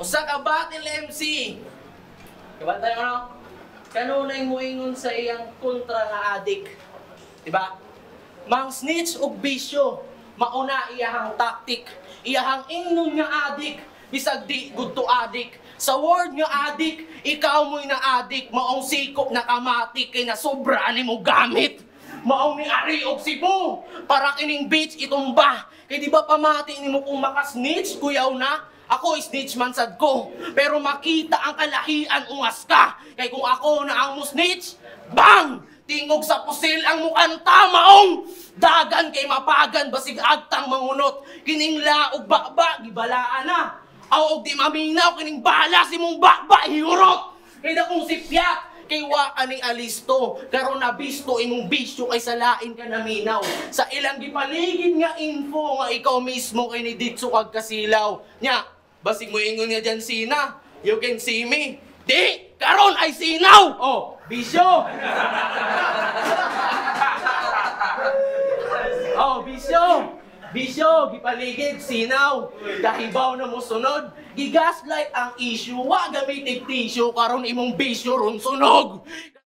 Usa ka battle MC. Kabantay mo no? Kanunay moingon sa iyang kontra nga adik. Diba? Mang snitch og bisyo. Mauna iyahang taktik. Iyahang ingnon nga adik. Bisag di good to adik. Sa word nga adik, ikaw mo'y na adik. Maong sikop na kamatik kay nasobra ni mo gamit. Maong ni Ari og Cebu. Para kining bitch itumba. Kay di ba pamati ni mo kung makasnitch, kuyaw na? Ako snitch man sad ko, pero makita ang kalahian ungas ka. Kay kung ako na ang musnitch, bang! Tingog sa pusil ang mukhang tamaong! Dagan kay mapagan, basig agtang mangunot. Kining laog bakba, gibalaan na. Aw og di maminaw, kining bala si mong bakba, hiurot! Kay na kung sipyat, kay waka ni alisto. Karon na bisto imong bisyo kay salain ka naminaw. Sa ilang gipaligid nga info nga ikaw mismo kay ni Ditso kag kasilaw. Nya, basig mo ingon nga dyan, Sina. You can see me. Di! Karon ay sinaw! Oh, bisyo! Oh, bisyo! Bisyo, gipaligid, sinaw. Kahibaw na mo sunod. Gigaslight ang issue. Wa gamitig tissue. Karon imong bisyo ron sunog.